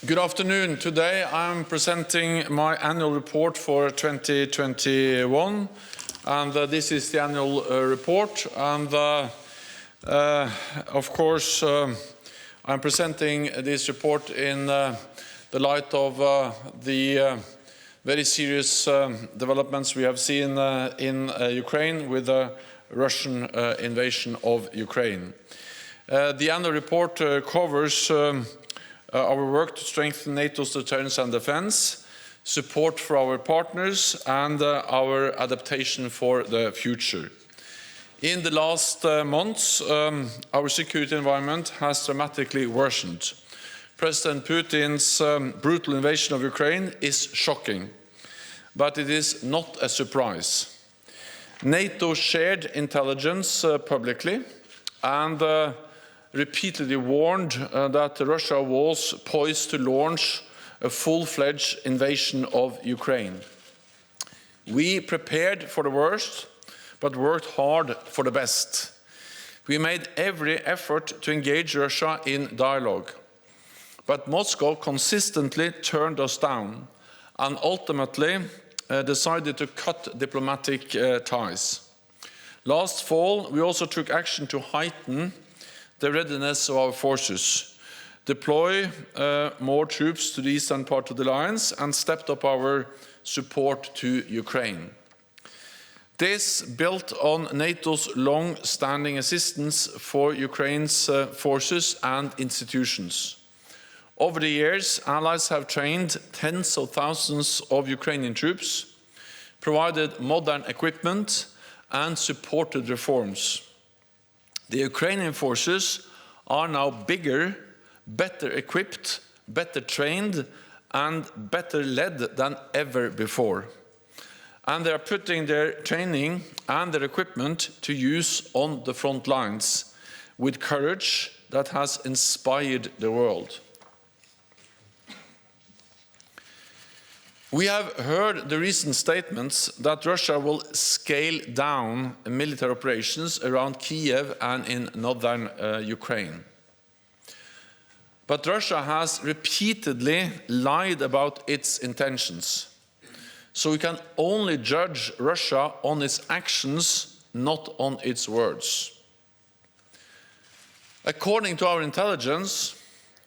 Good afternoon. Today I'm presenting my annual report for 2021, and this is the annual report. And of course, I'm presenting this report in the light of the very serious developments we have seen in Ukraine with the Russian invasion of Ukraine. The annual report covers our work to strengthen NATO's deterrence and defense, support for our partners, and our adaptation for the future. In the last months, our security environment has dramatically worsened. President Putin's brutal invasion of Ukraine is shocking, but it is not a surprise. NATO shared intelligence publicly and repeatedly warned that Russia was poised to launch a full-fledged invasion of Ukraine. We prepared for the worst, but worked hard for the best. We made every effort to engage Russia in dialogue, but Moscow consistently turned us down and ultimately decided to cut diplomatic ties. Last fall, we also took action to heighten the readiness of our forces, deploy more troops to the eastern part of the alliance, and stepped up our support to Ukraine. This built on NATO's long-standing assistance for Ukraine's forces and institutions. Over the years, allies have trained tens of thousands of Ukrainian troops, provided modern equipment, and supported reforms. The Ukrainian forces are now bigger, better equipped, better trained, and better led than ever before. And they are putting their training and their equipment to use on the front lines with courage that has inspired the world. We have heard the recent statements that Russia will scale down military operations around Kiev and in northern Ukraine. But Russia has repeatedly lied about its intentions. So we can only judge Russia on its actions, not on its words. According to our intelligence,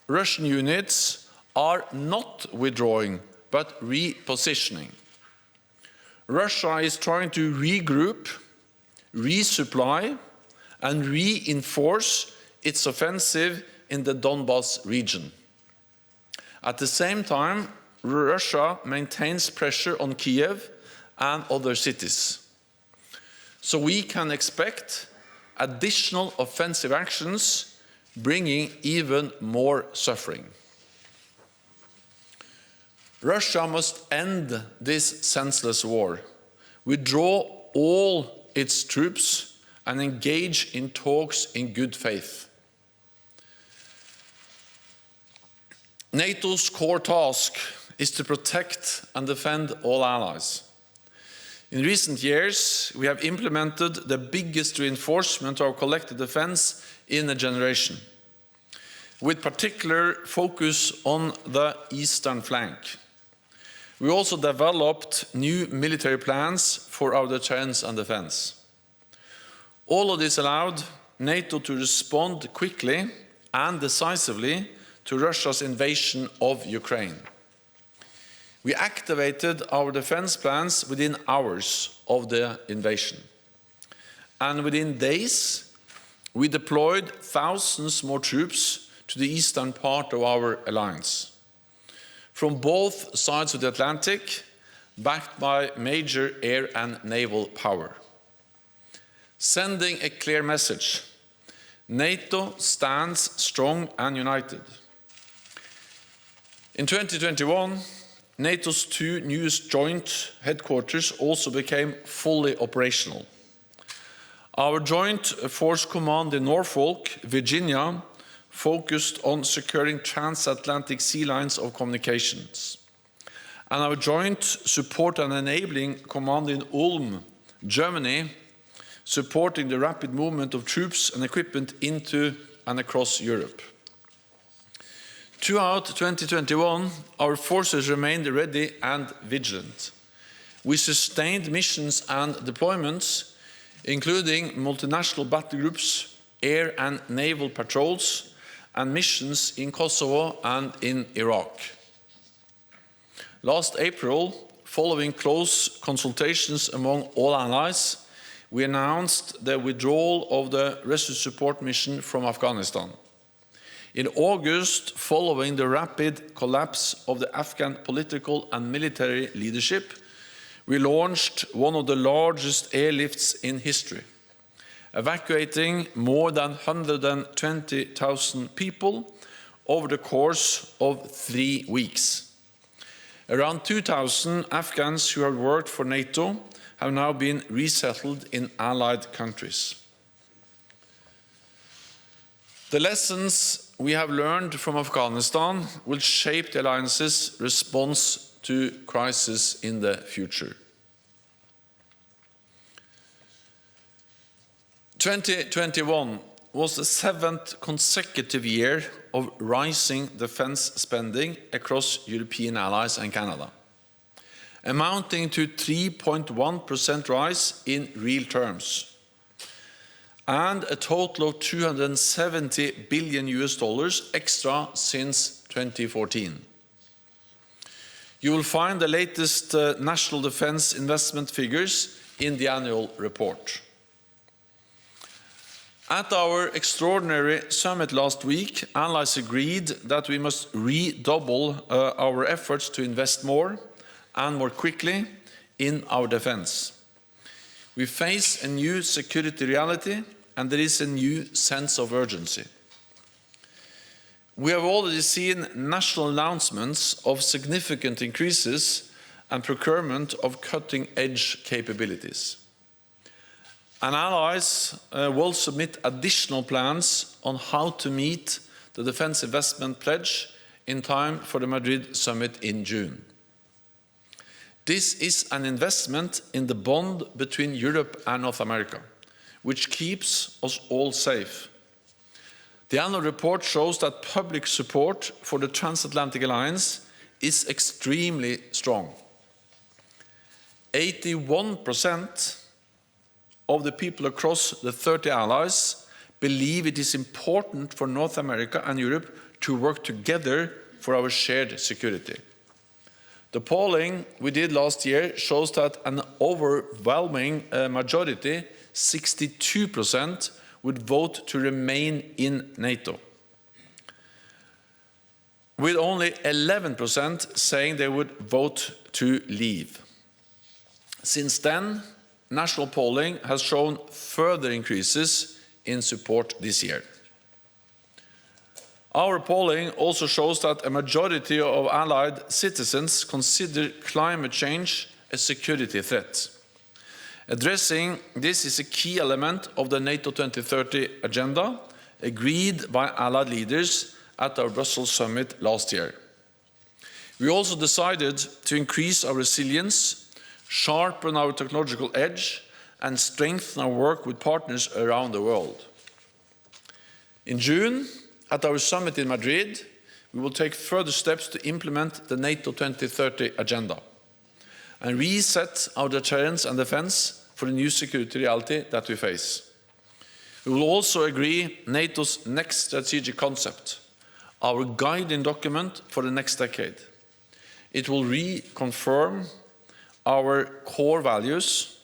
Russian units are not withdrawing, but repositioning. Russia is trying to regroup, resupply, and reinforce its offensive in the Donbas region. At the same time, Russia maintains pressure on Kiev and other cities. So we can expect additional offensive actions, bringing even more suffering. Russia must end this senseless war, withdraw all its troops, and engage in talks in good faith. NATO's core task is to protect and defend all allies. In recent years, we have implemented the biggest reinforcement of our collective defense in a generation, with particular focus on the eastern flank. We also developed new military plans for our deterrence and defense. All of this allowed NATO to respond quickly and decisively to Russia's invasion of Ukraine. We activated our defense plans within hours of the invasion. And within days, we deployed thousands more troops to the eastern part of our alliance, from both sides of the Atlantic, backed by major air and naval power. Sending a clear message: NATO stands strong and united. In 2021, NATO's two newest joint headquarters also became fully operational. Our Joint Force Command in Norfolk, Virginia, focused on securing transatlantic sea lines of communications. And our Joint Support and Enabling Command in Ulm, Germany, supporting the rapid movement of troops and equipment into and across Europe. Throughout 2021, our forces remained ready and vigilant. We sustained missions and deployments, including multinational battle groups, air and naval patrols, and missions in Kosovo and in Iraq. Last April, following close consultations among all allies, we announced the withdrawal of the rescue support mission from Afghanistan. In August, following the rapid collapse of the Afghan political and military leadership, we launched one of the largest airlifts in history, evacuating more than 120,000 people over the course of 3 weeks. Around 2,000 Afghans who have worked for NATO have now been resettled in allied countries. The lessons we have learned from Afghanistan will shape the alliance's response to crisis in the future. 2021 was the 7th consecutive year of rising defense spending across European allies and Canada, amounting to 3.1% rise in real terms, and a total of $270 billion extra since 2014. You will find the latest national defense investment figures in the annual report. At our extraordinary summit last week, allies agreed that we must redouble our efforts to invest more and more quickly in our defense. We face a new security reality, and there is a new sense of urgency. We have already seen national announcements of significant increases and procurement of cutting-edge capabilities. And allies will submit additional plans on how to meet the defense investment pledge in time for the Madrid summit in June. This is an investment in the bond between Europe and North America, which keeps us all safe. The annual report shows that public support for the transatlantic alliance is extremely strong. 81% of the people across the 30 allies believe it is important for North America and Europe to work together for our shared security. The polling we did last year shows that an overwhelming majority, 62%, would vote to remain in NATO, with only 11% saying they would vote to leave. Since then, national polling has shown further increases in support this year. Our polling also shows that a majority of allied citizens consider climate change a security threat. Addressing this is a key element of the NATO 2030 agenda, agreed by allied leaders at our Brussels summit last year. We also decided to increase our resilience, sharpen our technological edge, and strengthen our work with partners around the world. In June, at our summit in Madrid, we will take further steps to implement the NATO 2030 agenda and reset our deterrence and defense for the new security reality that we face. We will also agree NATO's next strategic concept, our guiding document for the next decade. It will reconfirm our core values,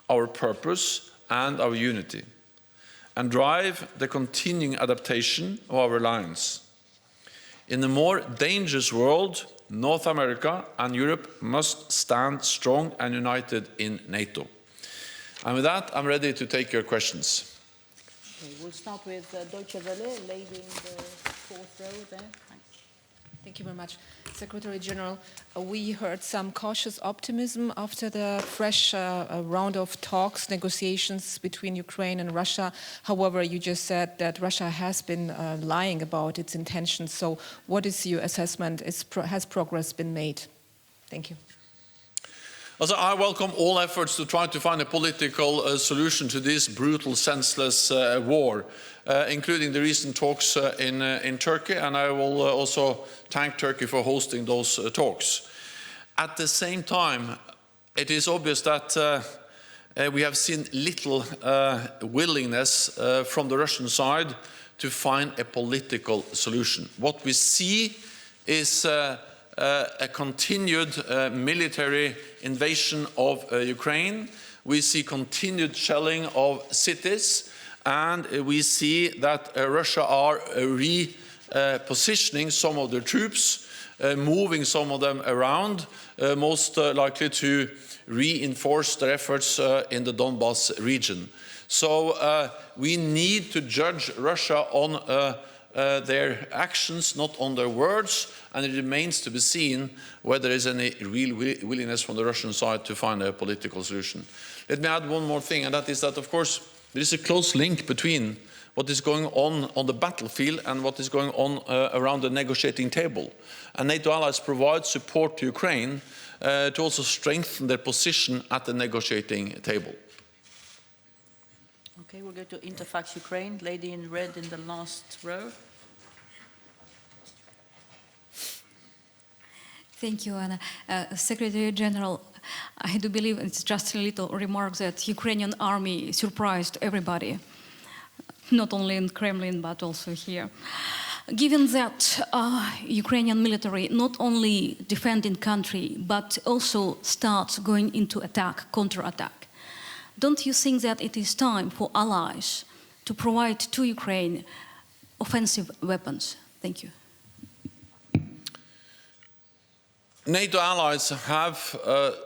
our purpose, and our unity, and drive the continuing adaptation of our alliance. In a more dangerous world, North America and Europe must stand strong and united in NATO. And with that, I'm ready to take your questions. Okay, we'll start with Deutsche Welle, lady in the fourth row there. Thanks. Thank you very much. Secretary General, we heard some cautious optimism after the fresh round of talks, negotiations between Ukraine and Russia. However, you just said that Russia has been lying about its intentions. So what is your assessment? Has progress been made? Thank you. Also, I welcome all efforts to try to find a political solution to this brutal, senseless war, including the recent talks in Turkey, and I will also thank Turkey for hosting those talks. At the same time, it is obvious that we have seen little willingness from the Russian side to find a political solution. What we see is a continued military invasion of Ukraine. We see continued shelling of cities, and we see that Russia are repositioning some of their troops, moving some of them around, most likely to reinforce their efforts in the Donbas region. So we need to judge Russia on their actions, not on their words, and it remains to be seen whether there is any real willingness from the Russian side to find a political solution. Let me add one more thing, and that is that, of course, there is a close link between what is going on the battlefield and what is going on around the negotiating table. And NATO allies provide support to Ukraine to also strengthen their position at the negotiating table. Okay, we'll go to Interfax Ukraine. Lady in red in the last row. Thank you, Anna. Secretary General, I do believe it's just a little remark that Ukrainian army surprised everybody, not only in Kremlin, but also here. Given that Ukrainian military not only defending country, but also starts going into attack, counterattack, don't you think that it is time for allies to provide to Ukraine offensive weapons? Thank you. NATO allies have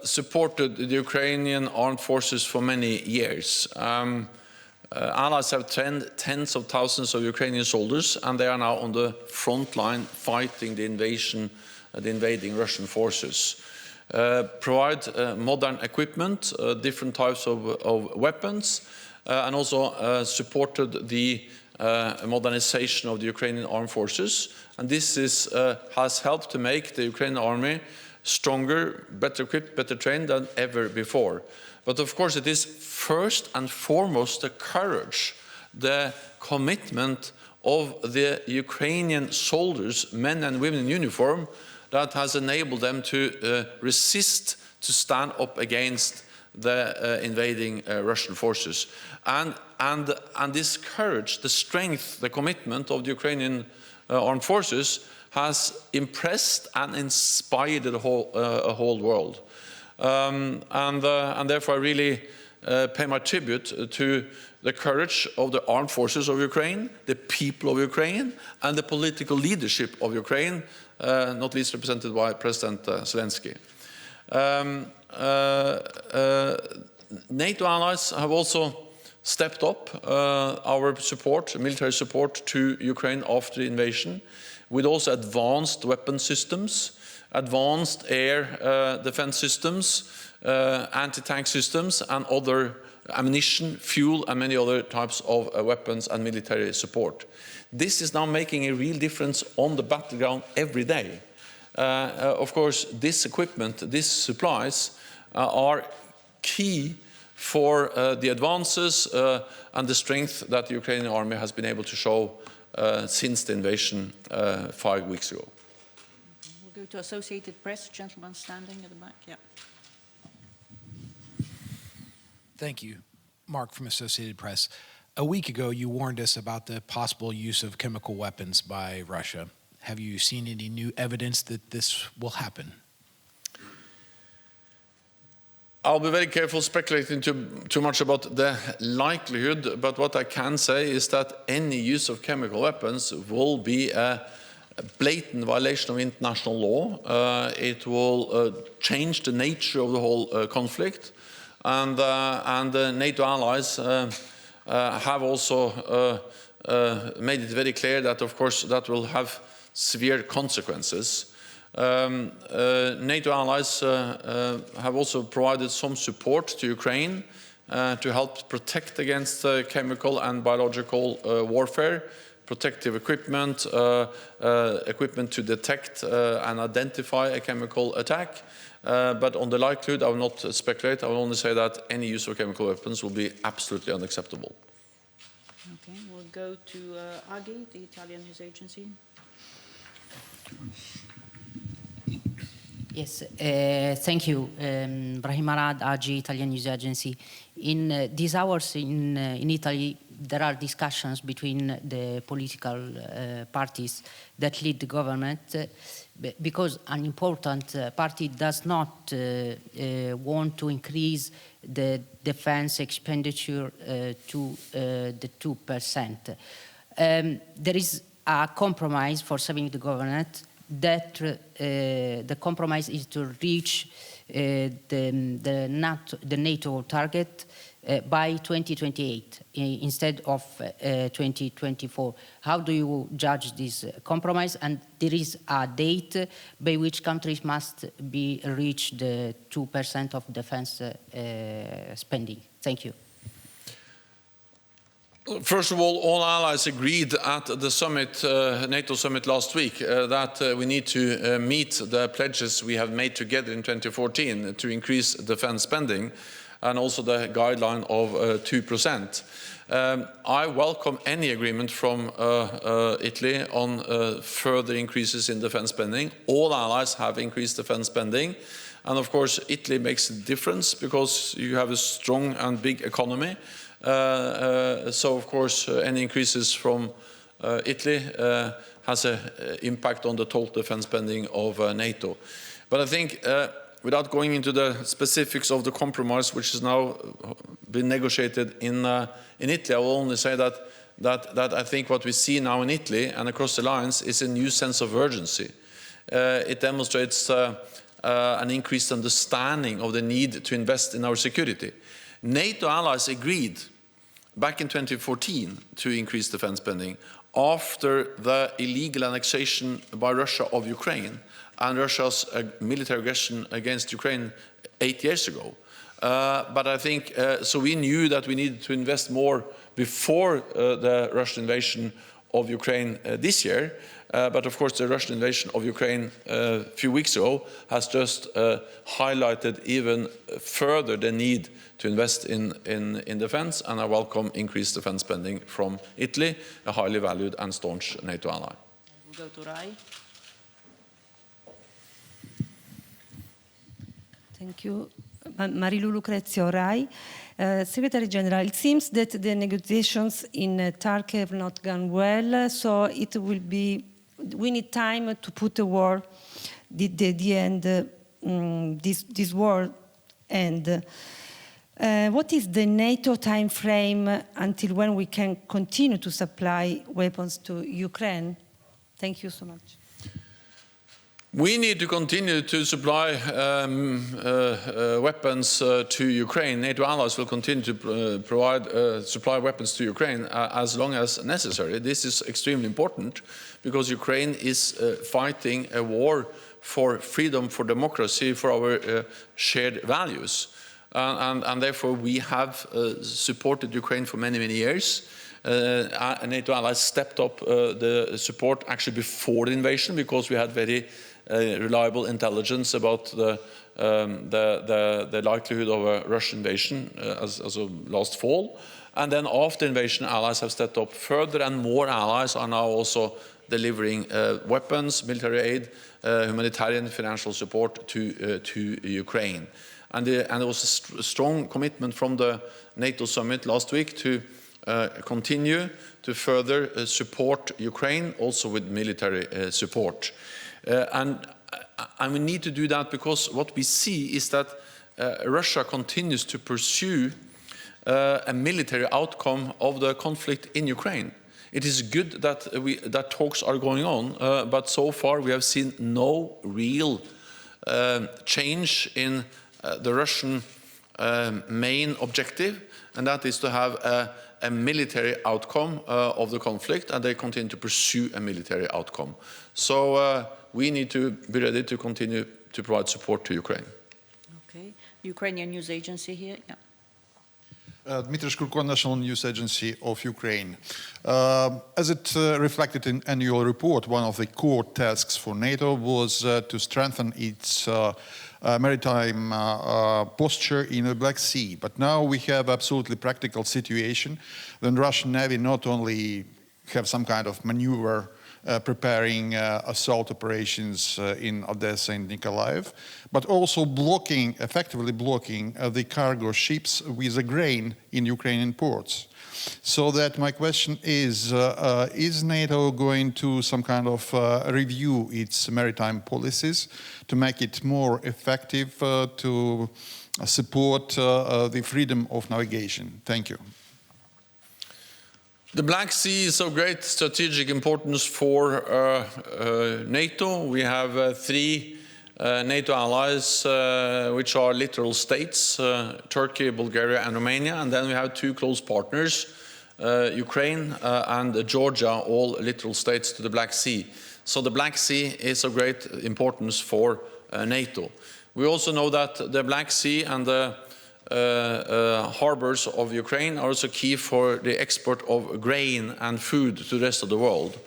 supported the Ukrainian armed forces for many years. Allies have trained tens of thousands of Ukrainian soldiers, and they are now on the front line fighting the invading Russian forces. Provide modern equipment, different types of weapons, and also supported the modernization of the Ukrainian armed forces. And this has helped to make the Ukrainian army stronger, better equipped, better trained than ever before. But of course it is first and foremost the courage, the commitment of the Ukrainian soldiers, men and women in uniform, that has enabled them to resist, to stand up against the invading Russian forces. And this courage, the strength, the commitment of the Ukrainian armed forces has impressed and inspired the whole world. And therefore I really pay my tribute to the courage of the armed forces of Ukraine, the people of Ukraine, and the political leadership of Ukraine, not least represented by President Zelensky. NATO allies have also stepped up our support, military support to Ukraine after the invasion, with also advanced weapon systems, advanced air defense systems, anti-tank systems, and other ammunition, fuel, and many other types of weapons and military support. This is now making a real difference on the battleground every day. Of course, this equipment, these supplies are key for the advances and the strength that the Ukrainian army has been able to show since the invasion 5 weeks ago. We'll go to Associated Press, gentleman standing at the back. Yeah. Thank you. Mark from Associated Press. A week ago, you warned us about the possible use of chemical weapons by Russia. Have you seen any new evidence that this will happen? I'll be very careful speculating too much about the likelihood, but what I can say is that any use of chemical weapons will be a blatant violation of international law. It will change the nature of the whole conflict, and NATO allies have also made it very clear that, of course, that will have severe consequences. NATO allies have also provided some support to Ukraine to help protect against chemical and biological warfare, protective equipment, equipment to detect and identify a chemical attack. But on the likelihood, I will not speculate. I will only say that any use of chemical weapons will be absolutely unacceptable. Okay, we'll go to AGI, the Italian news agency. Yes, thank you. Brahim Arad, AGI, Italian news agency. In these hours in Italy, there are discussions between the political parties that lead the government because an important party does not want to increase the defense expenditure to the 2%. There is a compromise for saving the government that the compromise is to reach the NATO target by 2028 instead of 2024. How do you judge this compromise? And there is a date by which countries must reach the 2% of defense spending. Thank you. First of all allies agreed at the summit, NATO summit last week, that we need to meet the pledges we have made together in 2014 to increase defense spending, and also the guideline of 2%. I welcome any agreement from Italy on further increases in defense spending. All allies have increased defense spending. And of course, Italy makes a difference because you have a strong and big economy. So of course, any increases from Italy has an impact on the total defense spending of NATO. But I think, without going into the specifics of the compromise, which has now been negotiated in Italy, I will only say that I think what we see now in Italy and across the alliance is a new sense of urgency. It demonstrates an increased understanding of the need to invest in our security. NATO allies agreed back in 2014 to increase defense spending after the illegal annexation by Russia of Ukraine and Russia's military aggression against Ukraine 8 years ago. But I think, so we knew that we needed to invest more before the Russian invasion of Ukraine this year. But of course, the Russian invasion of Ukraine a few weeks ago has just highlighted even further the need to invest in defense, and I welcome increased defense spending from Italy, a highly valued and staunch NATO ally. We'll go to Rai. Thank you. Marilu Lucrezio, Rai. Secretary General, it seems that the negotiations in Turkey have not gone well, so it will be, we need time to put a war, the end, this war end. What is the NATO time frame until when we can continue to supply weapons to Ukraine? Thank you so much. We need to continue to supply weapons to Ukraine. NATO allies will continue to supply weapons to Ukraine as long as necessary. This is extremely important because Ukraine is fighting a war for freedom, for democracy, for our shared values. And therefore we have supported Ukraine for many, many years. NATO allies stepped up the support actually before the invasion because we had very reliable intelligence about the likelihood of a Russian invasion as of last fall. And then after invasion, allies have stepped up further, and more allies are now also delivering weapons, military aid, humanitarian financial support to Ukraine. And there was a strong commitment from the NATO summit last week to continue to further support Ukraine, also with military support. And we need to do that because what we see is that Russia continues to pursue a military outcome of the conflict in Ukraine. It is good that talks are going on, but so far we have seen no real change in the Russian main objective, and that is to have a military outcome of the conflict, and they continue to pursue a military outcome. So we need to be ready to continue to provide support to Ukraine. Okay, Ukrainian news agency here. Yeah. Dmitry Shkurko, National News Agency of Ukraine. As it reflected in annual report, one of the core tasks for NATO was to strengthen its maritime posture in the Black Sea. But now we have absolutely practical situation when Russian Navy not only have some kind of maneuver preparing assault operations in Odessa and Nikolaev, but also effectively blocking the cargo ships with the grain in Ukrainian ports. So that my question is NATO going to some kind of review its maritime policies to make it more effective to support the freedom of navigation? Thank you. The Black Sea is of great strategic importance for NATO. We have three NATO allies, which are littoral states, Turkey, Bulgaria, and Romania. And then we have two close partners, Ukraine and Georgia, all littoral states to the Black Sea. So the Black Sea is of great importance for NATO. We also know that the Black Sea and the harbors of Ukraine are also key for the export of grain and food to the rest of the world.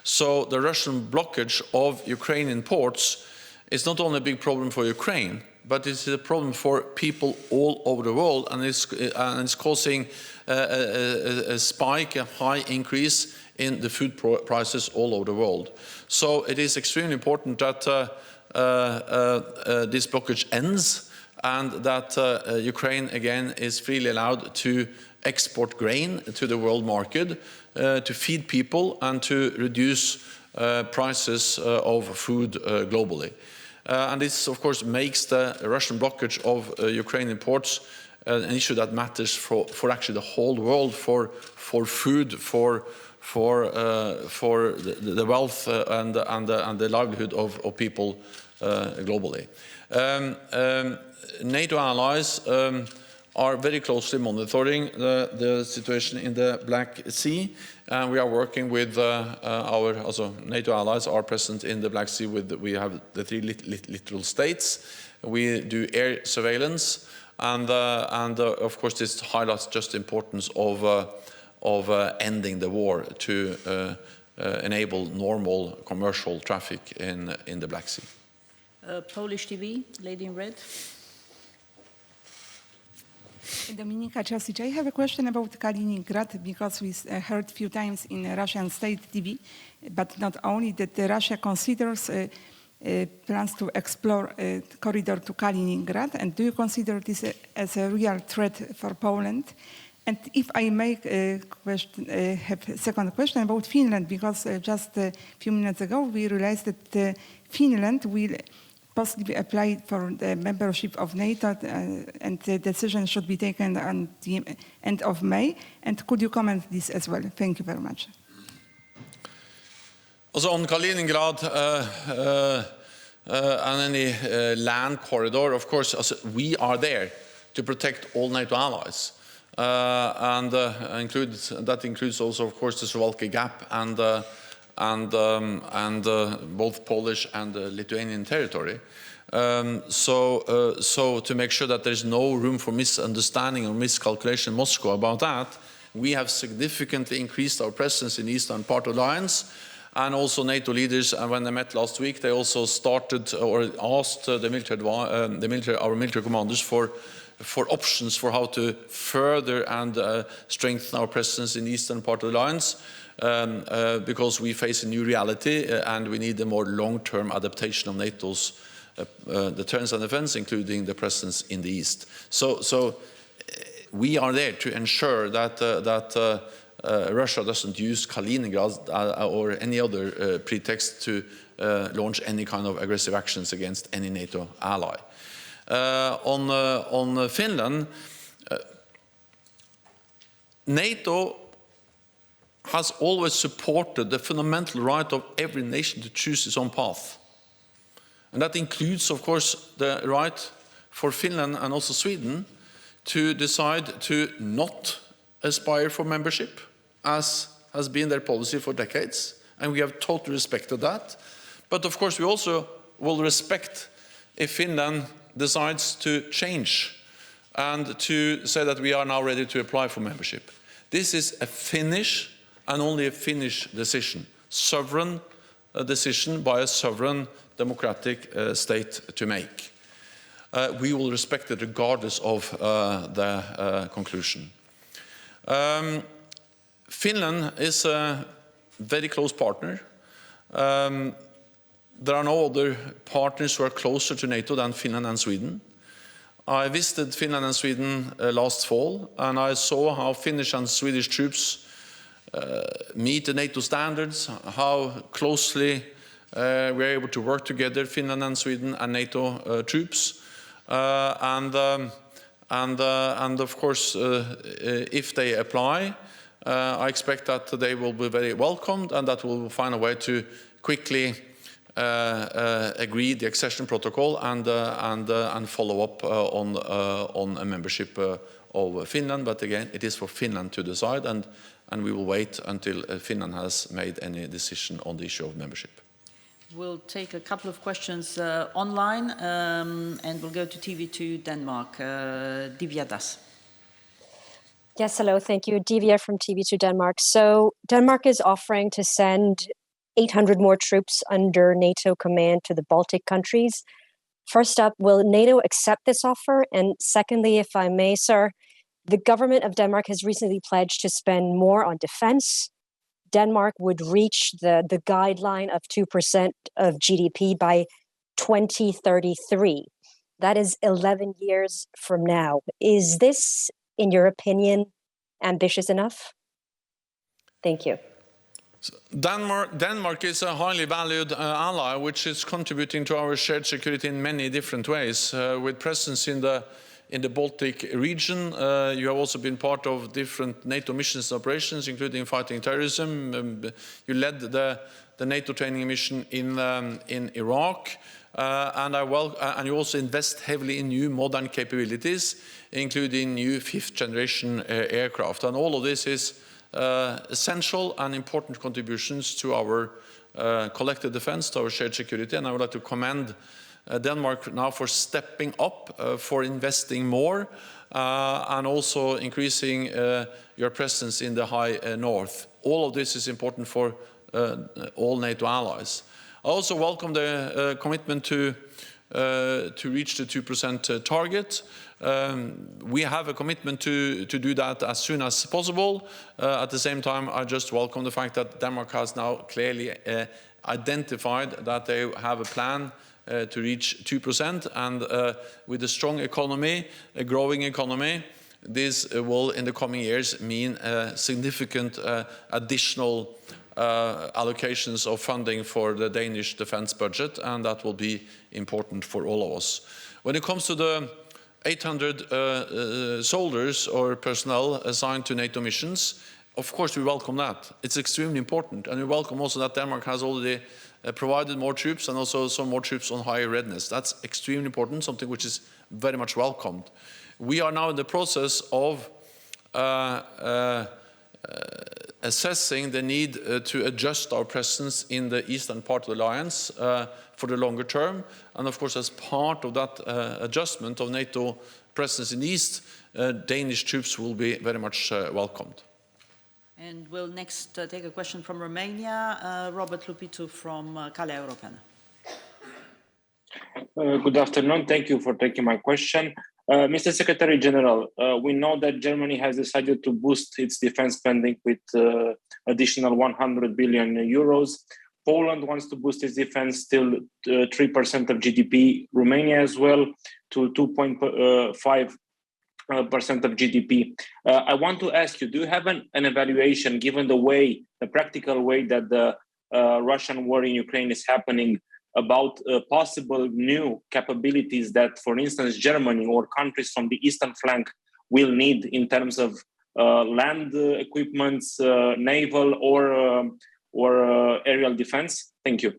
So the Russian blockage of Ukrainian ports is not only a big problem for Ukraine, but it's a problem for people all over the world, and it's causing a spike, a high increase in the food prices all over the world. So it is extremely important that this blockage ends, and that Ukraine again is freely allowed to export grain to the world market, to feed people and to reduce prices of food globally. And this, of course, makes the Russian blockage of Ukrainian ports an issue that matters for actually the whole world, for food, for the wealth and the livelihood of people globally. NATO allies are very closely monitoring the situation in the Black Sea, and we are working with also NATO allies are present in the Black Sea. We have the three littoral states. We do air surveillance, and of course this highlights just the importance of ending the war to enable normal commercial traffic in the Black Sea. Polish TV, lady in red. Dominika Czasic, I have a question about Kaliningrad, because we heard a few times in Russian state TV, but not only, that Russia considers plans to explore a corridor to Kaliningrad, and do you consider this as a real threat for Poland? And if I make a question, have a second question about Finland, because just a few minutes ago we realized that Finland will possibly apply for the membership of NATO, and the decision should be taken on the end of May. And could you comment this as well? Thank you very much. Also on Kaliningrad and any land corridor, of course, we are there to protect all NATO allies. That includes also, of course, the Suwalki Gap and both Polish and Lithuanian territory. So to make sure that there's no room for misunderstanding or miscalculation in Moscow about that, we have significantly increased our presence in the eastern part of the alliance. And also NATO leaders, when they met last week, they also started or asked our military commanders for options for how to further and strengthen our presence in the eastern part of the alliance. Because we face a new reality and we need a more long-term adaptation of NATO's deterrence and defense, including the presence in the east. So we are there to ensure that Russia doesn't use Kaliningrad or any other pretext to launch any kind of aggressive actions against any NATO ally. On Finland, NATO has always supported the fundamental right of every nation to choose its own path. And that includes, of course, the right for Finland and also Sweden to decide to not aspire for membership, as has been their policy for decades. And we have totally respected that. But of course, we also will respect if Finland decides to change and to say that we are now ready to apply for membership. This is a Finnish and only a Finnish decision, sovereign decision by a sovereign democratic state to make. We will respect it regardless of the conclusion. Finland is a very close partner. There are no other partners who are closer to NATO than Finland and Sweden. I visited Finland and Sweden last fall, and I saw how Finnish and Swedish troops meet the NATO standards, how closely we're able to work together, Finland and Sweden and NATO troops. And of course, if they apply, I expect that they will be very welcomed and that we'll find a way to quickly agree the accession protocol and follow up on a membership of Finland. But again, it is for Finland to decide, and we will wait until Finland has made any decision on the issue of membership. We'll take a couple of questions online, and we'll go to TV2 Denmark. Divya Das. Yes, hello, thank you. Divya from TV2 Denmark. So Denmark is offering to send 800 more troops under NATO command to the Baltic countries. First up, will NATO accept this offer? And secondly, if I may, sir, the government of Denmark has recently pledged to spend more on defense. Denmark would reach the guideline of 2% of GDP by 2033. That is 11 years from now. Is this, in your opinion, ambitious enough? Thank you. Denmark is a highly valued ally, which is contributing to our shared security in many different ways. With presence in the Baltic region, you have also been part of different NATO missions and operations, including fighting terrorism. You led the NATO training mission in Iraq, and you also invest heavily in new modern capabilities, including new fifth-generation aircraft. And all of this is essential and important contributions to our collective defense, to our shared security. And I would like to commend Denmark now for stepping up, for investing more, and also increasing your presence in the high north. All of this is important for all NATO allies. I also welcome the commitment to reach the 2% target. We have a commitment to do that as soon as possible. At the same time, I just welcome the fact that Denmark has now clearly identified that they have a plan to reach 2%, and with a strong economy, a growing economy, this will in the coming years mean significant additional allocations of funding for the Danish defense budget, and that will be important for all of us. When it comes to the 800 soldiers or personnel assigned to NATO missions, of course we welcome that. It's extremely important, and we welcome also that Denmark has already provided more troops and also some more troops on higher readiness. That's extremely important, something which is very much welcomed. We are now in the process of assessing the need to adjust our presence in the eastern part of the alliance for the longer term. And of course, as part of that adjustment of NATO presence in the east, Danish troops will be very much welcomed. And we'll next take a question from Romania, Robert Lupitu from Calea Europeană. Good afternoon. Thank you for taking my question. Mr. Secretary General, we know that Germany has decided to boost its defense spending with additional 100 billion euros. Poland wants to boost its defense till 3% of GDP. Romania as well to 2.5% of GDP. I want to ask you, do you have an evaluation, given the practical way that the Russian war in Ukraine is happening, about possible new capabilities that, for instance, Germany or countries from the eastern flank will need in terms of land equipments, naval or aerial defense? Thank you.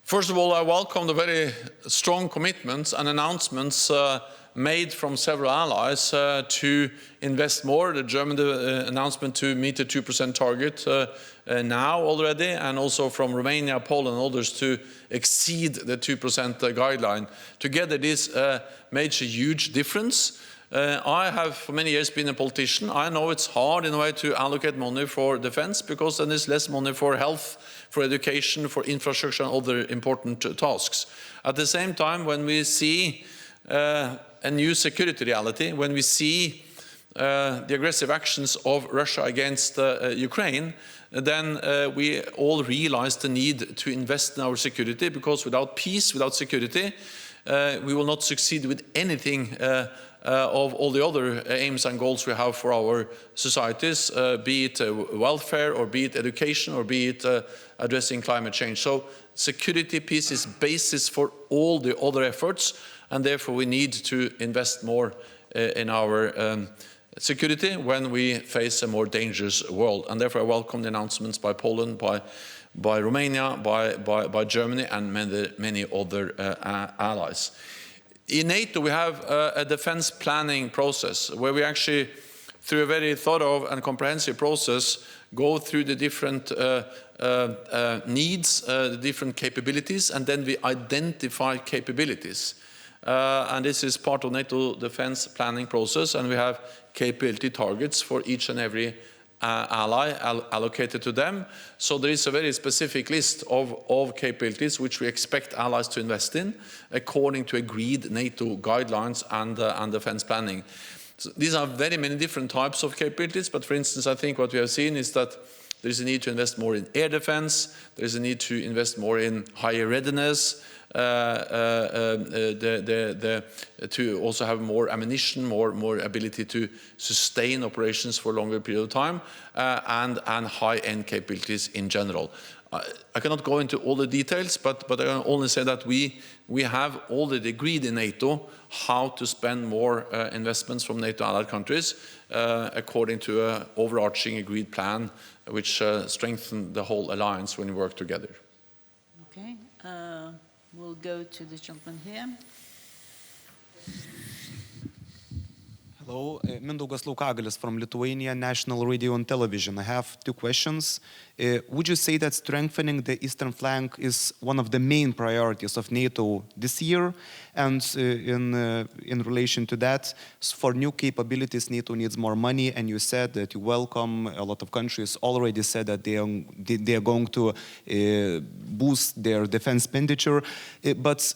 First of all, I welcome the very strong commitments and announcements made from several allies to invest more. The German announcement to meet the 2% target now already, and also from Romania, Poland and others to exceed the 2% guideline. Together this makes a huge difference. I have for many years been a politician. I know it's hard in a way to allocate money for defense, because then there's less money for health, for education, for infrastructure and other important tasks. At the same time, when we see a new security reality, when we see the aggressive actions of Russia against Ukraine, then we all realize the need to invest in our security, because without peace, without security, we will not succeed with anything of all the other aims and goals we have for our societies, be it welfare, or be it education, or be it addressing climate change. So security, peace is basis for all the other efforts, and therefore we need to invest more in our security when we face a more dangerous world. And therefore I welcome the announcements by Poland, by Romania, by Germany and many other allies. In NATO we have a defense planning process where we actually, through a very thorough and comprehensive process, go through the different needs, the different capabilities, and then we identify capabilities. And this is part of NATO defense planning process, and we have capability targets for each and every ally allocated to them. So there is a very specific list of capabilities which we expect allies to invest in according to agreed NATO guidelines and defense planning. So these are very many different types of capabilities, but for instance, I think what we have seen is that there is a need to invest more in air defense, there is a need to invest more in higher readiness, to also have more ammunition, more ability to sustain operations for a longer period of time, and high-end capabilities in general. I cannot go into all the details, but I can only say that we have already agreed in NATO how to spend more investments from NATO allied countries according to an overarching agreed plan which strengthens the whole alliance when we work together. Okay. We'll go to the gentleman here. Hello, Mindaugas Laukagalis from Lithuania National Radio and Television. I have two questions. Would you say that strengthening the eastern flank is one of the main priorities of NATO this year? And in relation to that, for new capabilities, NATO needs more money, and you said that you welcome. A lot of countries already said that they are going to boost their defense expenditure. But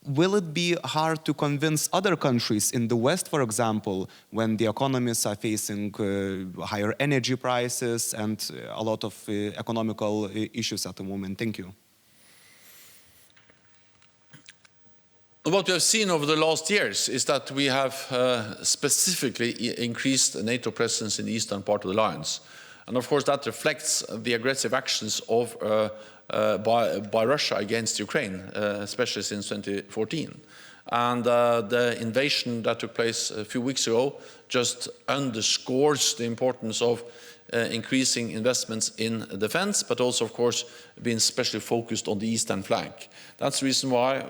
will it be hard to convince other countries in the West, for example, when the economies are facing higher energy prices and a lot of economical issues at the moment? Thank you. What we have seen over the last years is that we have specifically increased the NATO presence in the eastern part of the alliance. And of course that reflects the aggressive actions of by Russia against Ukraine, especially since 2014. And the invasion that took place a few weeks ago just underscores the importance of increasing investments in defense, but also, of course, being especially focused on the eastern flank. That's the reason why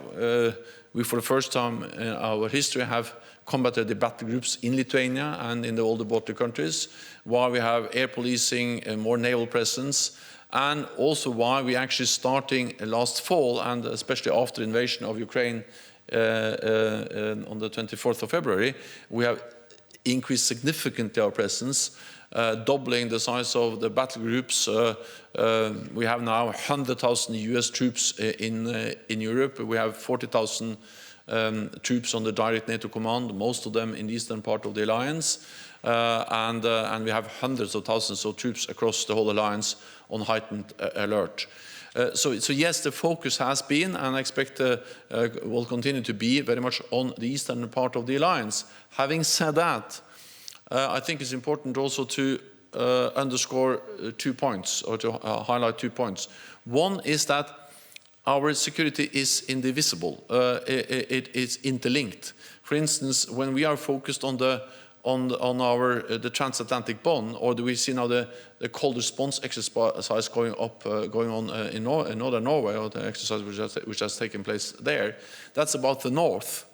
we, for the first time in our history, have combated the battle groups in Lithuania and in the older Baltic countries, why we have air policing, more naval presence, and also why we actually starting last fall, and especially after the invasion of Ukraine on the 24th of February, we have increased significantly our presence, doubling the size of the battle groups. We have now 100,000 US troops in Europe. We have 40,000 troops on the direct NATO command, most of them in the eastern part of the alliance. And we have hundreds of thousands of troops across the whole alliance on heightened alert. So yes, the focus has been, and I expect will continue to be, very much on the eastern part of the alliance. Having said that, I think it's important also to underscore 2 points, or to highlight 2 points. One is that our security is indivisible. It is interlinked. For instance, when we are focused on the transatlantic bond, or do we see now the cold response exercise going on in northern Norway, or the exercise which has taken place there, that's about the north.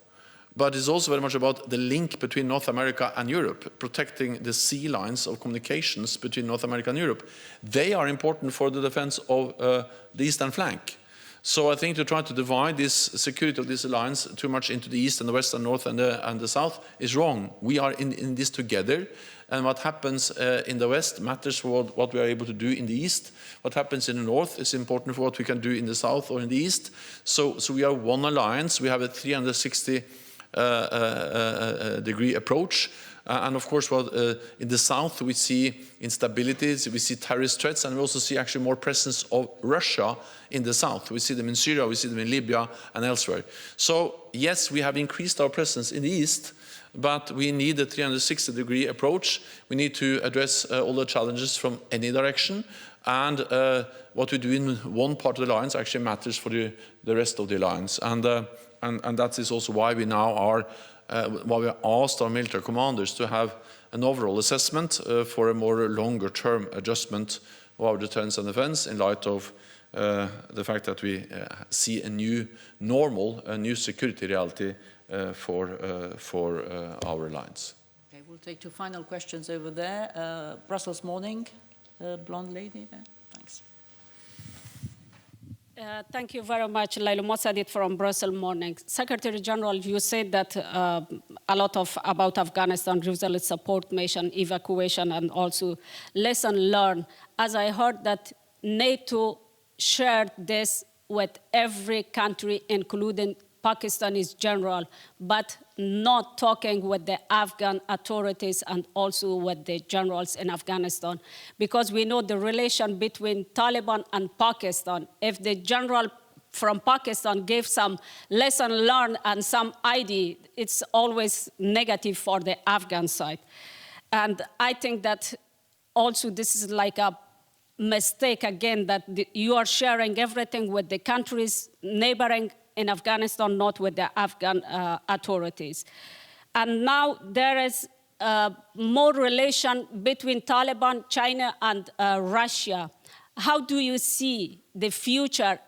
but it's also very much about the link between North America and Europe, protecting the sea lines of communications between North America and Europe. They are important for the defense of the eastern flank. So I think to try to divide this security of this alliance too much into the east and the west and north and the south is wrong. We are in this together, and what happens in the west matters for what we are able to do in the east. What happens in the north is important for what we can do in the south or in the east. So we are one alliance. We have a 360 degree approach. And of course, in the south, we see instabilities, we see terrorist threats, and we also see actually more presence of Russia in the south. We see them in Syria, we see them in Libya and elsewhere. So yes, we have increased our presence in the east, but we need a 360 degree approach. We need to address all the challenges from any direction. And what we do in one part of the alliance actually matters for the rest of the alliance. And that is also why we now are why we asked our military commanders to have an overall assessment for a more longer-term adjustment of our deterrence and defense in light of the fact that we see a new normal, a new security reality for our alliance. Okay, we'll take two final questions over there. Brussels Morning, blonde lady there. Thanks. Thank you very much, Lailu Mossadit from Brussels Morning. Secretary General, you said that a lot about Afghanistan, result support mission, evacuation, and also lesson learned. As I heard that NATO shared this with every country, including Pakistanis general, but not talking with the Afghan authorities and also with the generals in Afghanistan, because we know the relation between Taliban and Pakistan. If the general from Pakistan gave some lesson learned and some idea, it's always negative for the Afghan side. And I think that also this is like a mistake again, that you are sharing everything with the countries neighboring in Afghanistan, not with the Afghan authorities. And now there is more relation between Taliban, China, and Russia. How do you see the future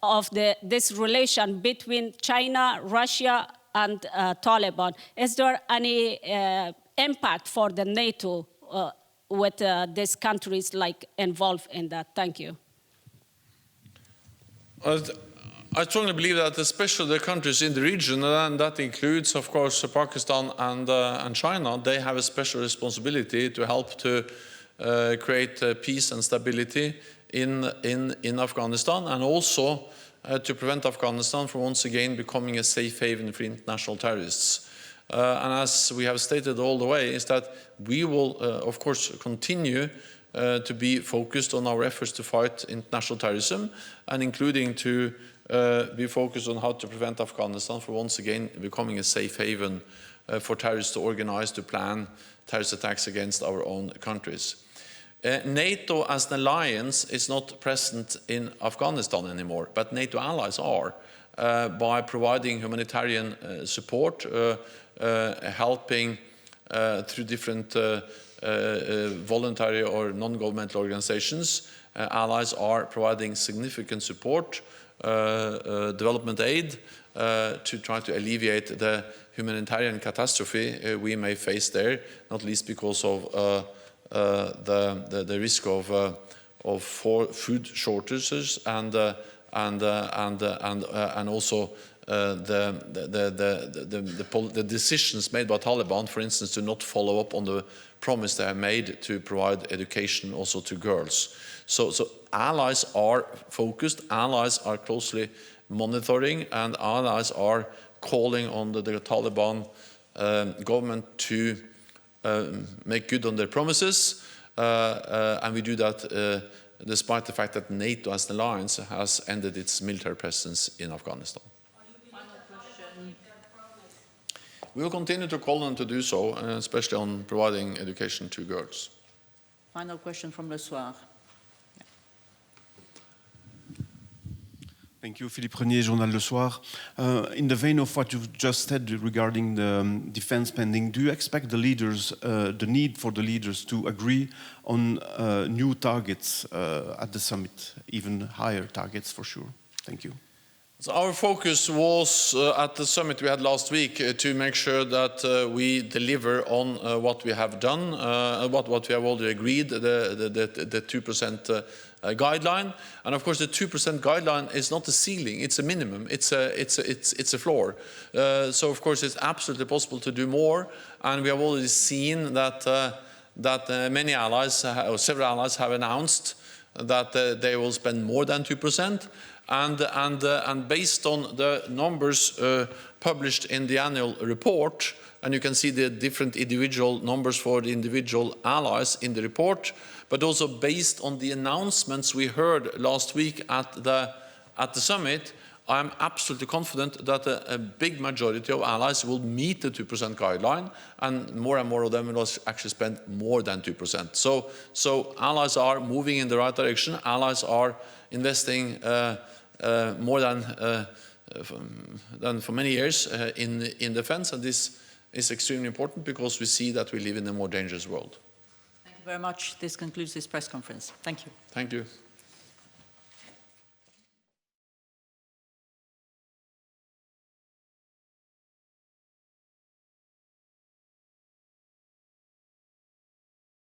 of this relation between China, Russia, and Taliban? Is there any impact for the NATO with these countries like involved in that? Thank you. I strongly believe that especially the countries in the region, and that includes, of course, Pakistan and China, they have a special responsibility to help to create peace and stability in Afghanistan, and also to prevent Afghanistan from once again becoming a safe haven for international terrorists. And as we have stated all the way, is that we will, of course, continue to be focused on our efforts to fight international terrorism, and including to be focused on how to prevent Afghanistan from once again becoming a safe haven for terrorists to organize, to plan terrorist attacks against our own countries. NATO as an alliance is not present in Afghanistan anymore, but NATO allies are, by providing humanitarian support, helping through different voluntary or non-governmental organizations. Allies are providing significant support, development aid, to try to alleviate the humanitarian catastrophe we may face there, not least because of the risk of food shortages and also the decisions made by Taliban, for instance, to not follow up on the promise they have made to provide education also to girls. So allies are focused, allies are closely monitoring, and allies are calling on the Taliban government to make good on their promises, and we do that despite the fact that NATO as an alliance has ended its military presence in Afghanistan. We will continue to call on them to do so, especially on providing education to girls. Final question from Le Soir. Thank you, Philippe Renier, Journal Le Soir. In the vein of what you've just said regarding the defense spending, do you expect the leaders, the need for the leaders to agree on new targets at the summit, even higher targets for sure? Thank you. So our focus was at the summit we had last week to make sure that we deliver on what we have done, what we have already agreed, the 2% guideline. And of course, the 2% guideline is not a ceiling; it's a minimum. It's a floor. So of course, it's absolutely possible to do more. And we have already seen that many allies, or several allies, have announced that they will spend more than 2%. And based on the numbers published in the annual report, and you can see the different individual numbers for the individual allies in the report, but also based on the announcements we heard last week at the summit, I'm absolutely confident that a big majority of allies will meet the 2% guideline, and more of them will actually spend more than 2%. So allies are moving in the right direction. Allies are investing more than for many years in defense, and this is extremely important because we see that we live in a more dangerous world. Thank you very much. This concludes this press conference. Thank you. Thank you.